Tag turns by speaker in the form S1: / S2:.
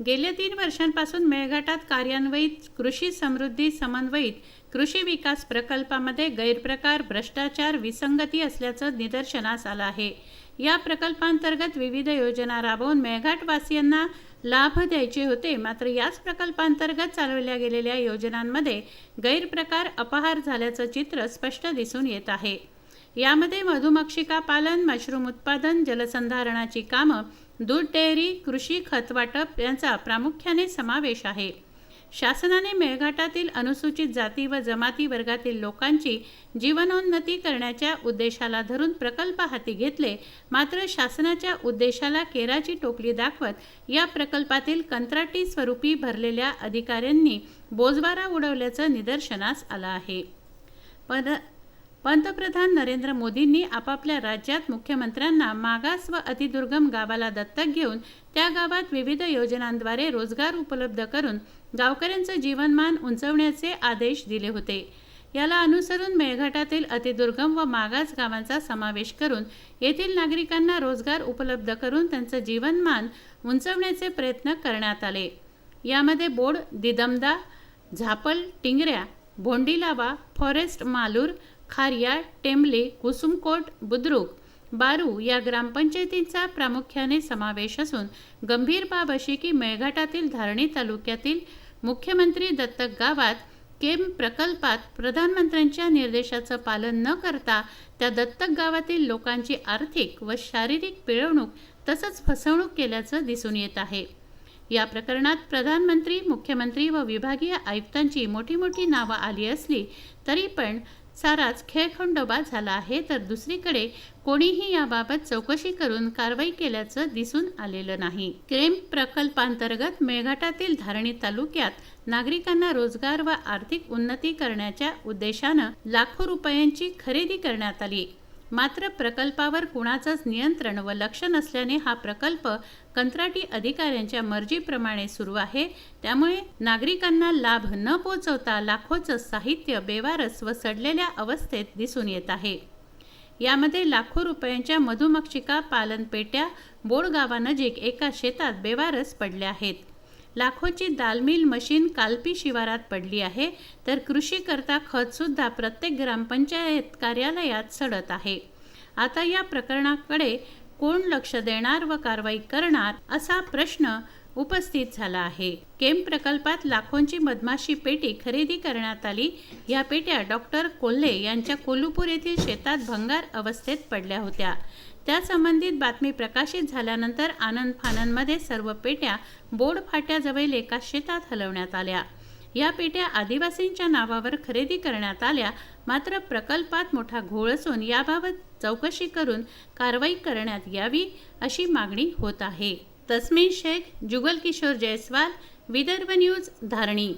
S1: गेल्या 3 वर्षांपासून मेळघाटात कार्यान्वित कृषी समृद्धी समन्वयित कृषी विकास प्रकल्पामध्ये गैरप्रकार, भ्रष्टाचार, विसंगती असल्याचं निदर्शनास आलं आहे। या प्रकल्पांतर्गत विविध योजना राबवून मेळघाटवासियांना लाभ द्यायचे होते, मात्र याच प्रकल्पांतर्गत चालवल्या गेलेल्या योजनांमध्ये गैरप्रकार, अपहार झाल्याचं चित्र स्पष्ट दिसून येत आहे। यामध्ये मधुमक्षिका पालन, मशरूम उत्पादन, जलसंधारणाची कामं, दूध डेअरी, कृषी खत वाटप यांचा प्रामुख्याने समावेश आहे। शासनाने मेळघाटातील अनुसूचित जाती व जमाती वर्गातील लोकांची जीवनोन्नती करण्याच्या उद्देशाला धरून प्रकल्प हाती घेतले, मात्र शासनाच्या उद्देशाला केराची टोपली दाखवत या प्रकल्पातील कंत्राटी स्वरूपी भरलेल्या अधिकाऱ्यांनी बोजवारा उडवल्याचं निदर्शनास आलं आहे। पंतप्रधान नरेंद्र मोदींनी आपापल्या राज्यात मुख्यमंत्र्यांना मागास व अतिदुर्गम गावाला दत्तक घेऊन त्या गावात विविध योजनांद्वारे रोजगार उपलब्ध करून गावकऱ्यांचं जीवनमान उंचावण्याचे आदेश दिले होते। याला अनुसरून मेळघाटातील अतिदुर्गम व मागास गावांचा समावेश करून येथील नागरिकांना रोजगार उपलब्ध करून त्यांचं जीवनमान उंचावण्याचे प्रयत्न करण्यात आले। यामध्ये बोड, दिदमदा, झापल, टिंगऱ्या, भोंडीलावा, फॉरेस्ट मालूर, खारिया, टेंबले, कुसुमकोट, बुद्रुक, बारू या ग्रामपंचायतींचा प्रामुख्याने समावेश असून गंभीर बाब अशी की मेळघाटातील धारणी तालुक्यातील मुख्यमंत्री दत्तक गावात केम प्रकल्पात प्रधानमंत्र्यांच्या निर्देशाचं पालन न करता त्या दत्तक गावातील लोकांची आर्थिक व शारीरिक पिळवणूक तसंच फसवणूक केल्याचं दिसून येत आहे। या प्रकरणात प्रधानमंत्री, मुख्यमंत्री व विभागीय आयुक्तांची मोठी नावं आली असली तरी पण साराच खेळखंडोबा झाला आहे, तर दुसरीकडे कोणीही याबाबत चौकशी करून कारवाई केल्याचं दिसून आलेलं नाही। केम प्रकल्पांतर्गत मेळघाटातील धारणी तालुक्यात नागरिकांना रोजगार व आर्थिक उन्नती करण्याच्या उद्देशानं लाखो रुपयांची खरेदी करण्यात आली, मात्र प्रकल्पावर कुणाचंच नियंत्रण व लक्ष नसल्याने हा प्रकल्प कंत्राटी अधिकाऱ्यांच्या मर्जीप्रमाणे सुरू आहे। त्यामुळे नागरिकांना लाभ न पोहोचवता लाखोचं साहित्य बेवारस व सडलेल्या अवस्थेत दिसून येत आहे। यामध्ये लाखो रुपयांच्या मधुमक्षिका पालन पेट्या बोड गावानजीक एका शेतात बेवारस पडल्या आहेत। लाखोची दालमिल मशीन कालपी शिवारात पडली आहे, तर कृषी करता खत सुद्धा प्रत्येक ग्रामपंचायत कार्यालयात सडत आहे। आता या प्रकरणाकडे कोण लक्ष देणार व कारवाई करणार असा प्रश्न उपस्थित झाला आहे। केम प्रकल्पात लाखोंची मधमाशी पेटी खरेदी करण्यात आली। या पेट्या डॉक्टर कोल्हे यांच्या कोल्हापूर येथील शेतात भंगार अवस्थेत पडल्या होत्या। त्या संबंधित बातमी प्रकाशित झाल्यानंतर आनंद फानंदमध्ये सर्व पेट्या बोड फाट्याजवळ एका शेतात हलवण्यात आल्या। या पेट्या आदिवासींच्या नावावर खरेदी करण्यात आल्या, मात्र प्रकल्पात मोठा घोळ असून याबाबत चौकशी करून कारवाई करण्यात यावी अशी मागणी होत आहे। तस्मीन शेख, जुगल किशोर जयस्वाल, विदर्भ न्यूज, धारणी।